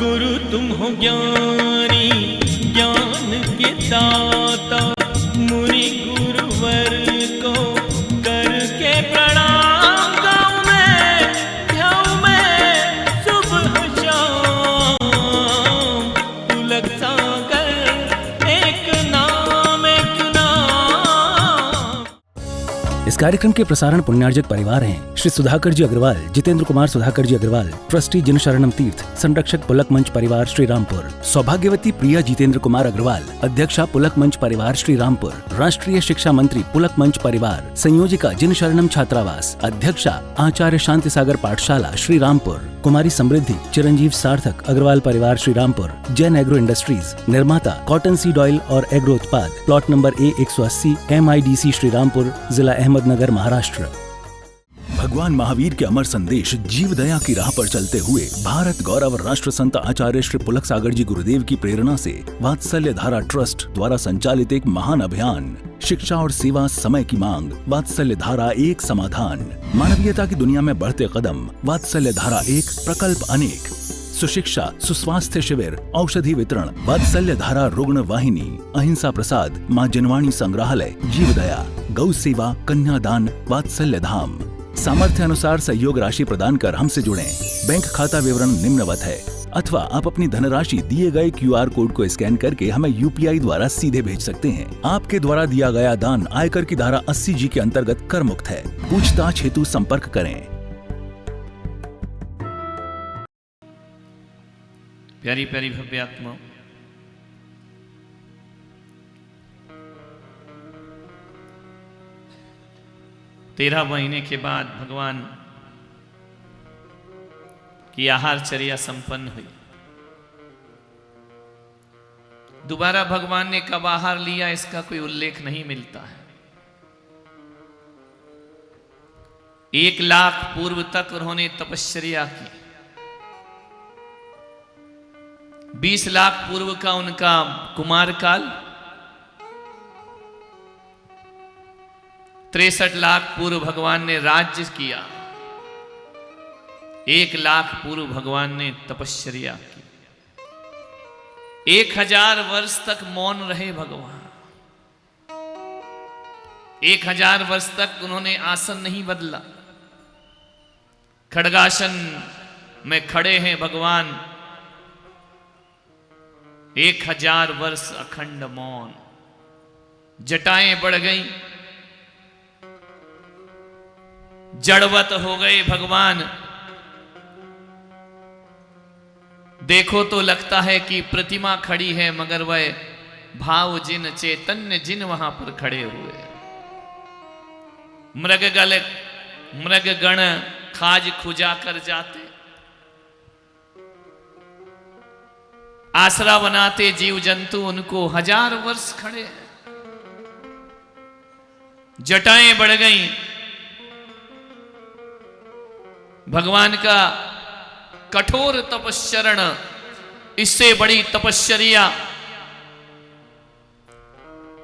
गुरु तुम हो ज्ञानी ज्ञान के दाता, मुनि गुरुवर को करके प्रणाम गाऊं मैं, ध्याऊं मैं सुबह शाम। पुलक सागर एक नाम एक नाम। इस कार्यक्रम के प्रसारण पुण्यार्जक परिवार हैं श्री सुधाकर जी अग्रवाल, जितेंद्र कुमार सुधाकर जी अग्रवाल, ट्रस्टी जिन शरणम तीर्थ, संरक्षक पुलक मंच परिवार श्री रामपुर, सौभाग्यवती प्रिया जितेंद्र कुमार अग्रवाल, अध्यक्षा पुलक मंच परिवार श्री रामपुर, राष्ट्रीय शिक्षा मंत्री पुलक मंच परिवार, संयोजिका जिन शरणम छात्रावास, अध्यक्षा आचार्य शांति सागर पाठशाला श्री रामपुर, कुमारी समृद्धि चिरंजीव सार्थक अग्रवाल परिवार श्री रामपुर, जैन एग्रो इंडस्ट्रीज, निर्माता कॉटन सीड ऑयल और एग्रो उत्पाद, plot number A180 MIDC Shri Rampur, जिला अहमदनगर, महाराष्ट्र। भगवान महावीर के अमर संदेश जीव दया की राह पर चलते हुए भारत गौरव राष्ट्र संत आचार्य श्री पुलक सागर जी गुरुदेव की प्रेरणा से वात्सल्य धारा ट्रस्ट द्वारा संचालित एक महान अभियान, शिक्षा और सेवा समय की मांग, वात्सल्य धारा एक समाधान, मानवीयता की दुनिया में बढ़ते कदम, वात्सल्य धारा एक प्रकल्प अनेक, सुशिक्षा, सुस्वास्थ्य शिविर, औषधि वितरण, वात्सल्य धारा रुग्ण वाहिनी, अहिंसा प्रसाद, माँ जनवाणी संग्रहालय, जीव दया, गौ सेवा, कन्यादान, वात्सल्य धाम। सामर्थ्य अनुसार सहयोग राशि प्रदान कर हमसे जुड़ें। बैंक खाता विवरण निम्नवत है, अथवा आप अपनी धनराशि दिए गए QR कोड को स्कैन करके हमें UPI द्वारा सीधे भेज सकते हैं। आपके द्वारा दिया गया दान आयकर की धारा 80G के अंतर्गत कर मुक्त है। पूछताछ हेतु संपर्क करें। प्यारी प्यारी भव्य आत्मा, तेरह महीने के बाद भगवान की आहारचर्या संपन्न हुई। दोबारा भगवान ने कब आहार लिया इसका कोई उल्लेख नहीं मिलता है। 1 लाख पूर्व तक उन्होंने तपश्चर्या की। 20 लाख पूर्व का उनका कुमार काल, 63 लाख पूर्व भगवान ने राज्य किया, 1 लाख पूर्व भगवान ने तपश्चर्या की। 1000 वर्ष तक मौन रहे भगवान। 1000 वर्ष तक उन्होंने आसन नहीं बदला। खड्गासन में खड़े हैं भगवान। 1000 वर्ष अखंड मौन। जटाएं बढ़ गई, जड़वत हो गए भगवान। देखो तो लगता है कि प्रतिमा खड़ी है, मगर वह भाव जिन, चैतन्य जिन वहां पर खड़े हुए। मृग गण खाज खुजा कर जाते, आसरा बनाते जीव जंतु उनको 1000 वर्ष खड़े हैं। जटाएं बढ़ गई। भगवान का कठोर तपश्चरण, इससे बड़ी तपश्चर्या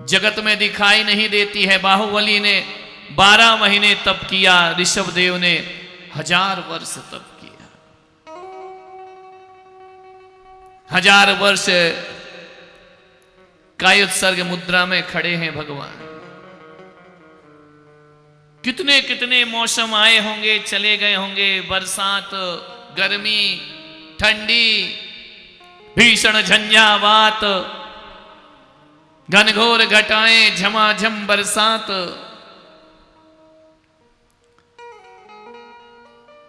जगत में दिखाई नहीं देती है। बाहुबली ने 12 महीने तप किया, ऋषभदेव ने 1000 वर्ष तप किया। 1000 वर्ष कायोत्सर्ग मुद्रा में खड़े हैं भगवान। कितने कितने मौसम आए होंगे, चले गए होंगे, बरसात, गर्मी, ठंडी, भीषण झंझावात, घनघोर घटाएं, झमाझम बरसात,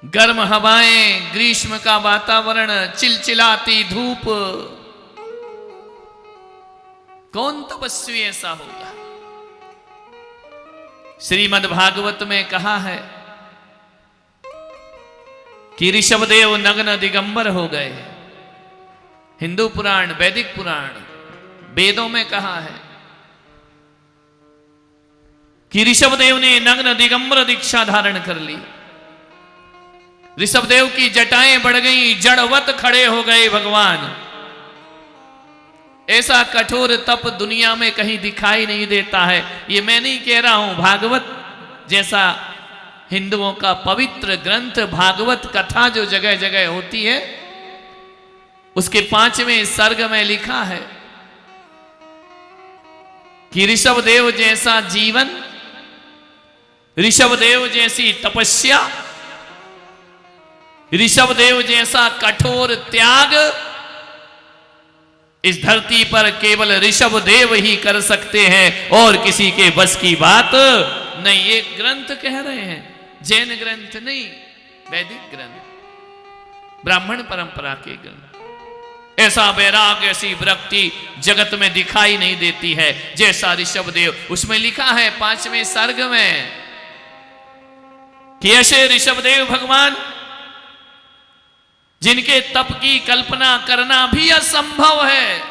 गर्म हवाएं, ग्रीष्म का वातावरण, चिलचिलाती धूप। कौन तपस्वी ऐसा होगा? श्रीमद् भागवत में कहा है कि ऋषभदेव नग्न दिगंबर हो गए। हिंदू पुराण, वैदिक पुराण, वेदों में कहा है कि ऋषभदेव ने नग्न दिगंबर दीक्षा धारण कर ली। ऋषभदेव की जटाएं बढ़ गई, जड़वत खड़े हो गए भगवान। ऐसा कठोर तप दुनिया में कहीं दिखाई नहीं देता है। ये मैं नहीं कह रहा हूं, भागवत जैसा हिंदुओं का पवित्र ग्रंथ, भागवत कथा जो जगह जगह होती है, उसके 5वें सर्ग में लिखा है कि ऋषभदेव जैसा जीवन, ऋषभदेव जैसी तपस्या, ऋषभदेव जैसा कठोर त्याग इस धरती पर केवल ऋषभदेव ही कर सकते हैं और किसी के बस की बात नहीं। ये ग्रंथ कह रहे हैं, जैन ग्रंथ नहीं, वैदिक ग्रंथ, ब्राह्मण परंपरा के ग्रंथ। ऐसा वैराग, ऐसी विरक्ति जगत में दिखाई नहीं देती है जैसा ऋषभदेव। उसमें लिखा है 5वें सर्ग में कि ऐसे ऋषभदेव भगवान जिनके तप की कल्पना करना भी असंभव है,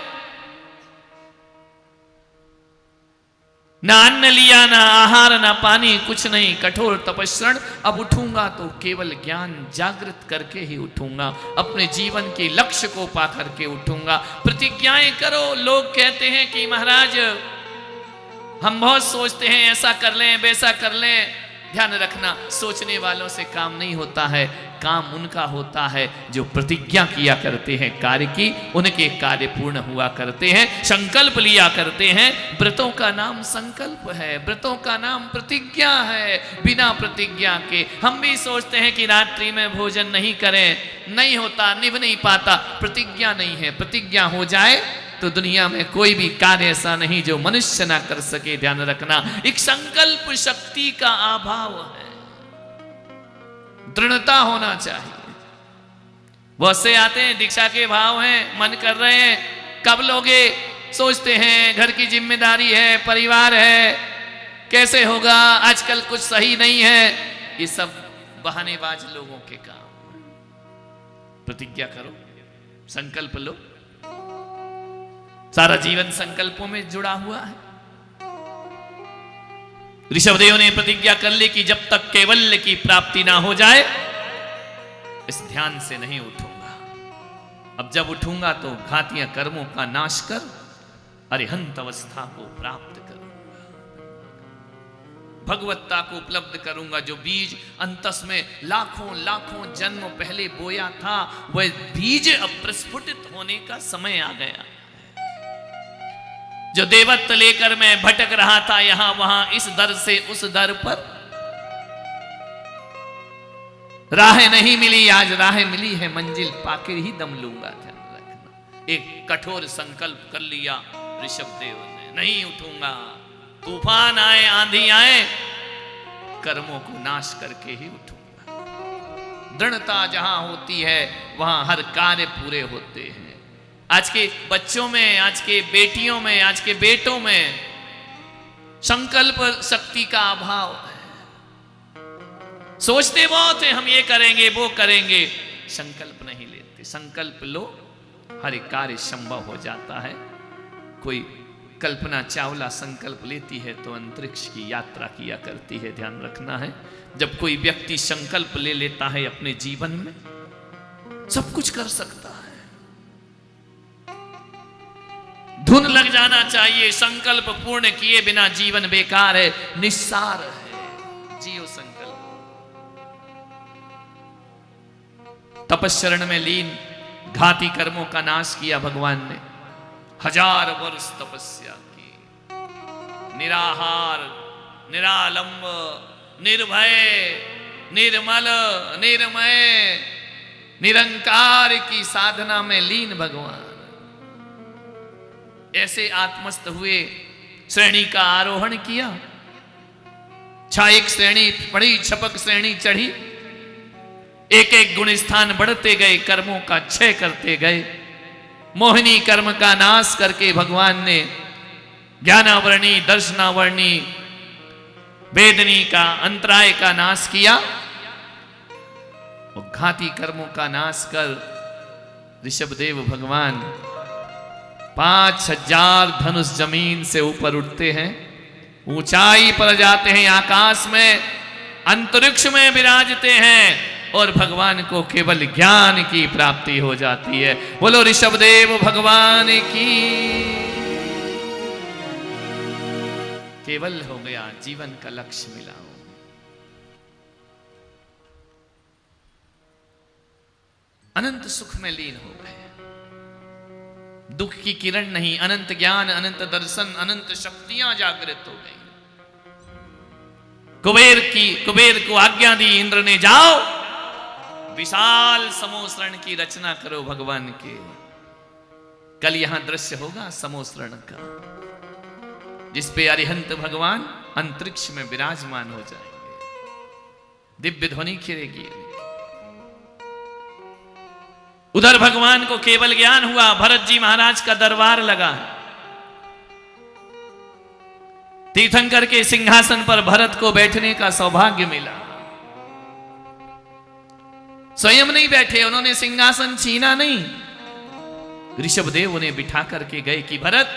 ना अन्न लिया, ना आहार, ना पानी, कुछ नहीं, कठोर तपस्रण। अब उठूंगा तो केवल ज्ञान जागृत करके ही उठूंगा, अपने जीवन के लक्ष्य को पा करके उठूंगा। प्रतिज्ञाएं करो। लोग कहते हैं कि महाराज हम बहुत सोचते हैं, ऐसा कर लें, वैसा कर लें। ध्यान रखना, सोचने वालों से काम नहीं होता है, काम उनका होता है जो प्रतिज्ञा किया करते हैं कार्य की, उनके कार्य पूर्ण हुआ करते हैं, संकल्प लिया करते हैं। व्रतों का नाम संकल्प है, व्रतों का नाम प्रतिज्ञा है। बिना प्रतिज्ञा के हम भी सोचते हैं कि रात्रि में भोजन नहीं करें, नहीं होता, निभ नहीं पाता। प्रतिज्ञा नहीं है। प्रतिज्ञा हो जाए तो दुनिया में कोई भी कार्य ऐसा नहीं जो मनुष्य ना कर सके। ध्यान रखना, एक संकल्प शक्ति का अभाव है, दृढ़ता होना चाहिए। बहुत से आते हैं, दीक्षा के भाव हैं, मन कर रहे हैं, कब लोगे, सोचते हैं घर की जिम्मेदारी है, परिवार है, कैसे होगा, आजकल कुछ सही नहीं है। ये सब बहानेबाज लोगों के काम। प्रतिज्ञा करो, संकल्प लो। सारा जीवन संकल्पों में जुड़ा हुआ है। ऋषभदेव ने प्रतिज्ञा कर ली कि जब तक कैवल्य की प्राप्ति ना हो जाए इस ध्यान से नहीं उठूंगा। अब जब उठूंगा तो घातियां कर्मों का नाश कर अरिहंत अवस्था को प्राप्त करूंगा, भगवत्ता को उपलब्ध करूंगा। जो बीज अंतस में लाखों लाखों जन्म पहले बोया था, वह बीज अब प्रस्फुटित होने का समय आ गया। जो देवत्व लेकर मैं भटक रहा था यहां वहां, इस दर से उस दर पर, राह नहीं मिली, आज राह मिली है, मंजिल पाकर ही दम लूंगा। ध्यान रखना, एक कठोर संकल्प कर लिया ऋषभदेव ने, नहीं उठूंगा। तूफान आए, आंधी आए, कर्मों को नाश करके ही उठूंगा। दृढ़ता जहां होती है वहां हर कार्य पूरे होते हैं। आज के बच्चों में, आज के बेटियों में, आज के बेटों में संकल्प शक्ति का अभाव है। सोचते बहुत है हम ये करेंगे, वो करेंगे, संकल्प नहीं लेते। संकल्प लो, हर एक कार्य संभव हो जाता है। कोई कल्पना चावला संकल्प लेती है तो अंतरिक्ष की यात्रा किया करती है। ध्यान रखना है, जब कोई व्यक्ति संकल्प ले लेता है अपने जीवन में, सब कुछ कर सकता है। धुन लग जाना चाहिए, संकल्प पूर्ण किए बिना जीवन बेकार है, निस्सार है। जियो संकल्प। तपस्चरण में लीन घाती कर्मों का नाश किया भगवान ने। 1000 वर्ष तपस्या की, निराहार, निरालंब, निर्भय, निर्मल, निर्मय, निरंकार की साधना में लीन भगवान। ऐसे आत्मस्थ हुए, श्रेणी का आरोहण किया। छायक श्रेणी पढ़ी, छपक श्रेणी चढ़ी, एक एक गुण स्थान बढ़ते गए, कर्मों का क्षय करते गए। मोहिनी कर्म का नाश करके भगवान ने ज्ञानावरणी, दर्शनावरणी, वेदनी का, अंतराय का नाश किया और घाती कर्मों का नाश कर ऋषभदेव भगवान 5000 धनुष जमीन से ऊपर उठते हैं, ऊंचाई पर जाते हैं, आकाश में, अंतरिक्ष में विराजते हैं और भगवान को केवल ज्ञान की प्राप्ति हो जाती है। बोलो ऋषभदेव भगवान की। केवल हो गया, जीवन का लक्ष्य मिला। अनंत सुख में लीन हो गए। दुख की किरण नहीं, अनंत ज्ञान, अनंत दर्शन, अनंत शक्तियां जागृत हो गई। कुबेर को आज्ञा दी, इंद्र ने जाओ विशाल समोसरण की रचना करो भगवान के। कल यहां दृश्य होगा समोसरण का, जिसपे अरिहंत भगवान अंतरिक्ष में विराजमान हो जाएंगे, दिव्य ध्वनि खिलेगी। उधर भगवान को केवल ज्ञान हुआ, भरत जी महाराज का दरबार लगा है। तीर्थंकर के सिंहासन पर भरत को बैठने का सौभाग्य मिला। स्वयं नहीं बैठे, उन्होंने सिंहासन छीना नहीं, ऋषभदेव उन्हें बिठा करके गए कि भरत,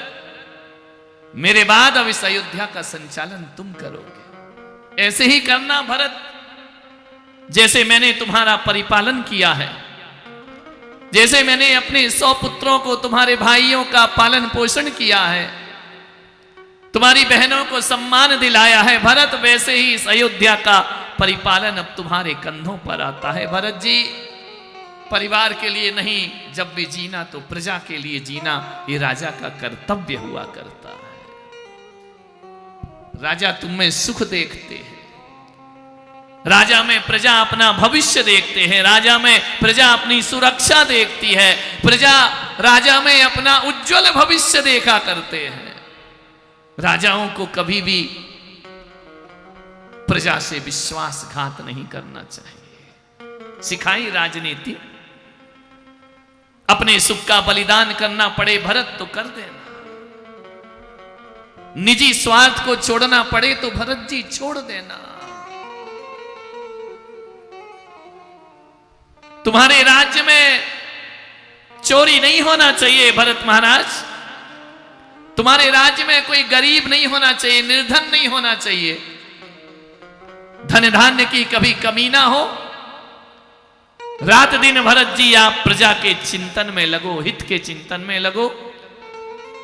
मेरे बाद अब इस अयोध्या का संचालन तुम करोगे। ऐसे ही करना भरत, जैसे मैंने तुम्हारा परिपालन किया है, जैसे मैंने अपने 100 पुत्रों को, तुम्हारे भाइयों का पालन पोषण किया है, तुम्हारी बहनों को सम्मान दिलाया है भरत, वैसे ही इस अयोध्या का परिपालन अब तुम्हारे कंधों पर आता है। भरत जी, परिवार के लिए नहीं, जब भी जीना तो प्रजा के लिए जीना, ये राजा का कर्तव्य हुआ करता है। राजा तुम में सुख देखते हैं, राजा में प्रजा अपना भविष्य देखते हैं, राजा में प्रजा अपनी सुरक्षा देखती है, प्रजा राजा में अपना उज्जवल भविष्य देखा करते हैं। राजाओं को कभी भी प्रजा से विश्वासघात नहीं करना चाहिए। सिखाई राजनीति, अपने सुख का बलिदान करना पड़े भरत तो कर देना, निजी स्वार्थ को छोड़ना पड़े तो भरत जी छोड़ देना। तुम्हारे राज्य में चोरी नहीं होना चाहिए भरत महाराज, तुम्हारे राज्य में कोई गरीब नहीं होना चाहिए, निर्धन नहीं होना चाहिए, धन धान्य की कभी कमी ना हो। रात दिन भरत जी आप प्रजा के चिंतन में लगो, हित के चिंतन में लगो।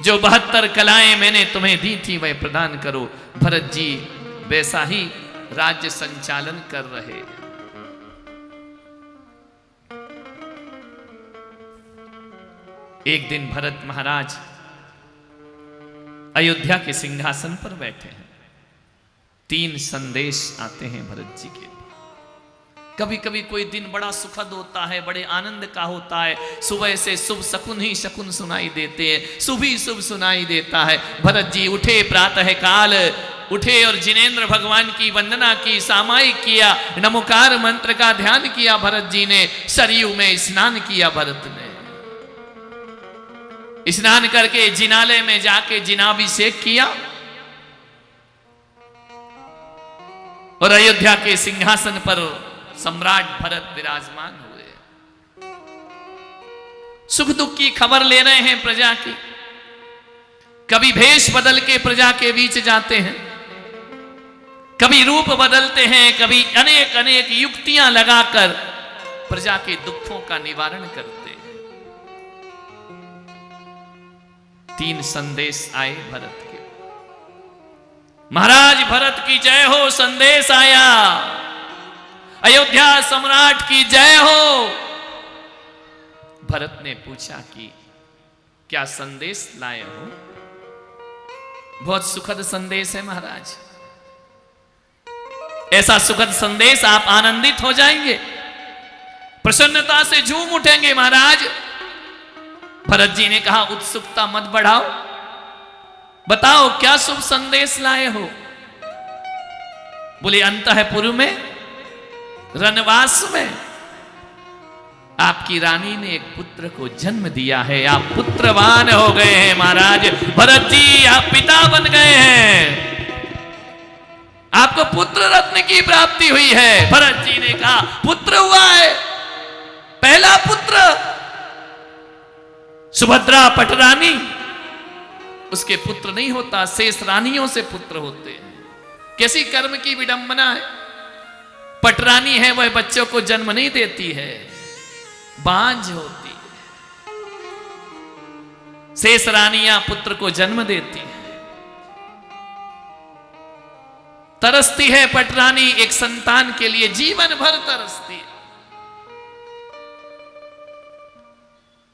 जो 72 कलाएं मैंने तुम्हें दी थी वह प्रदान करो। भरत जी वैसा ही राज्य संचालन कर रहे हैं। एक दिन भरत महाराज अयोध्या के सिंहासन पर बैठे हैं। 3 संदेश आते हैं भरत जी के। कभी कभी कोई दिन बड़ा सुखद होता है, बड़े आनंद का होता है, सुबह से शुभ शकुन ही शकुन सुनाई देते हैं, शुभ ही शुभ सुनाई देता है। भरत जी उठे, प्रातः काल उठे और जिनेंद्र भगवान की वंदना की, सामायिक किया, नमोकार मंत्र का ध्यान किया भरत जी ने, सरयू में स्नान किया भरत ने। स्नान करके जिनालय में जाके जिनाभिषेक किया और अयोध्या के सिंहासन पर सम्राट भरत विराजमान हुए। सुख दुख की खबर ले रहे हैं प्रजा की। कभी भेष बदल के प्रजा के बीच जाते हैं, कभी रूप बदलते हैं, कभी अनेक अनेक युक्तियां लगाकर प्रजा के दुखों का निवारण करते हैं। 3 संदेश आए भरत के। महाराज भरत की जय हो, संदेश आया। अयोध्या सम्राट की जय हो। भरत ने पूछा कि क्या संदेश लाए हो? बहुत सुखद संदेश है महाराज। ऐसा सुखद संदेश आप आनंदित हो जाएंगे, प्रसन्नता से झूम उठेंगे महाराज। भरत जी ने कहा उत्सुकता मत बढ़ाओ, बताओ क्या शुभ संदेश लाए हो? बोले अंतःपुर में, रनवास में आपकी रानी ने एक पुत्र को जन्म दिया है, आप पुत्रवान हो गए हैं महाराज। भरत जी आप पिता बन गए हैं, आपको पुत्र रत्न की प्राप्ति हुई है। भरत जी ने कहा पुत्र हुआ है, पहला पुत्र। सुभद्रा पटरानी, उसके पुत्र नहीं होता, शेष रानियों से पुत्र होते हैं। कैसी कर्म की विडंबना है। पटरानी है वह बच्चों को जन्म नहीं देती है, बांझ होती है। शेष रानियां पुत्र को जन्म देती है। तरसती है पटरानी एक संतान के लिए, जीवन भर तरसती है।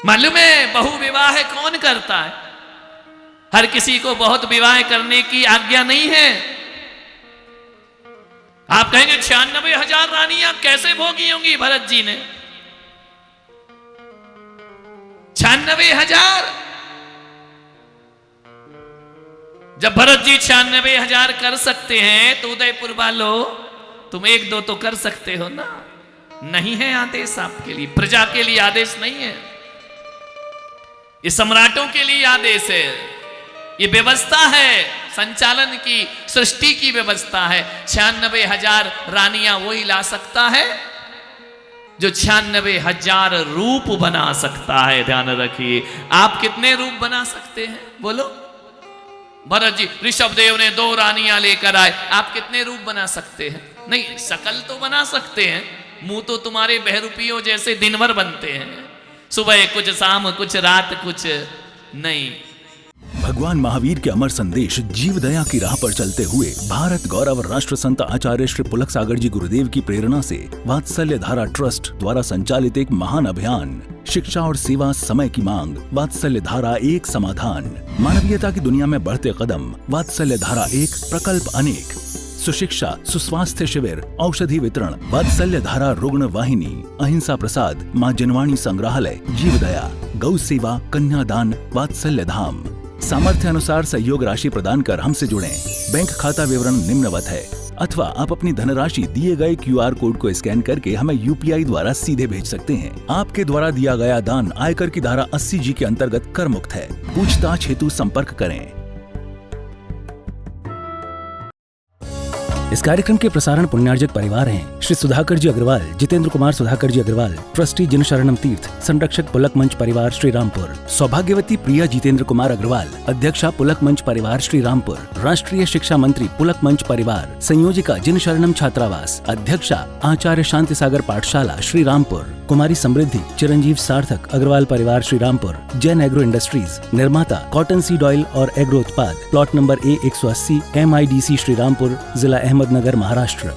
मालूम है बहु विवाह कौन करता है? हर किसी को बहुत विवाह करने की आज्ञा नहीं है। आप कहेंगे 96,000 रानियां कैसे भोगी होंगी भरत जी ने? 96,000। जब भरत जी 96,000 कर सकते हैं तो उदयपुर वालों तुम 1-2 तो कर सकते हो ना? नहीं है आदेश आपके लिए, प्रजा के लिए आदेश नहीं है, ये सम्राटों के लिए आदेश है, ये व्यवस्था है, संचालन की, सृष्टि की व्यवस्था है। 96,000 रानियां वही ला सकता है जो 96,000 रूप बना सकता है। ध्यान रखिए, आप कितने रूप बना सकते हैं बोलो? भरत जी ऋषभदेव ने 2 रानियां लेकर आए, आप कितने रूप बना सकते हैं? नहीं, शकल तो बना सकते हैं, मुंह तो तुम्हारे बहरूपियों जैसे दिन भर बनते हैं, सुबह कुछ, शाम कुछ, रात कुछ नहीं। भगवान महावीर के अमर संदेश जीव दया की राह पर चलते हुए भारत गौरव राष्ट्र संत आचार्य श्री पुलक सागर जी गुरुदेव की प्रेरणा से वात्सल्य धारा ट्रस्ट द्वारा संचालित एक महान अभियान, शिक्षा और सेवा समय की मांग, वात्सल्य धारा एक समाधान, मानवीयता की दुनिया में बढ़ते कदम, वात्सल्य धारा एक प्रकल्प अनेक, सुशिक्षा, सुस्वास्थ्य शिविर, औषधि वितरण, वात्सल्य धारा रुग्ण वाहिनी, अहिंसा प्रसाद, माँ जनवाणी संग्रहालय, जीव दया, गौ सेवा, कन्यादान, वात्सल्य धाम। सामर्थ्य अनुसार सहयोग राशि प्रदान कर हमसे जुड़ें। बैंक खाता विवरण निम्नवत है, अथवा आप अपनी धनराशि दिए गए QR कोड को स्कैन करके हमें UPI द्वारा सीधे भेज सकते हैं। आपके द्वारा दिया गया दान आयकर की धारा 80G के अंतर्गत कर मुक्त है। पूछताछ हेतु संपर्क करें। इस कार्यक्रम के प्रसारण पुण्यार्जक परिवार हैं श्री सुधाकर जी अग्रवाल, जितेंद्र कुमार सुधाकर जी अग्रवाल, ट्रस्टी जिन शरणम तीर्थ, संरक्षक पुलक मंच परिवार श्री रामपुर, सौभाग्यवती प्रिया जितेंद्र कुमार अग्रवाल, अध्यक्षा पुलक मंच परिवार श्री रामपुर, राष्ट्रीय शिक्षा मंत्री पुलक मंच परिवार, संयोजिका जिन शरणम छात्रावास, अध्यक्षा आचार्य शांति सागर पाठशाला श्री रामपुर, कुमारी समृद्धि चिरंजीव सार्थक अग्रवाल परिवार श्री रामपुर, जैन एग्रो इंडस्ट्रीज, निर्माता कॉटन सीड ऑयल और एग्रो उत्पाद, plot number A180, MIDC Shri Rampur, जिला अहमदनगर, महाराष्ट्र।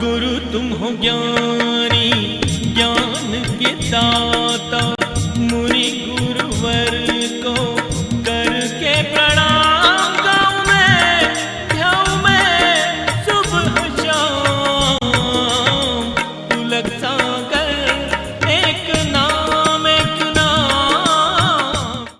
गुरु तुम हो ज्ञानी, ज्ञान के दाता, मुनि गुरुवर को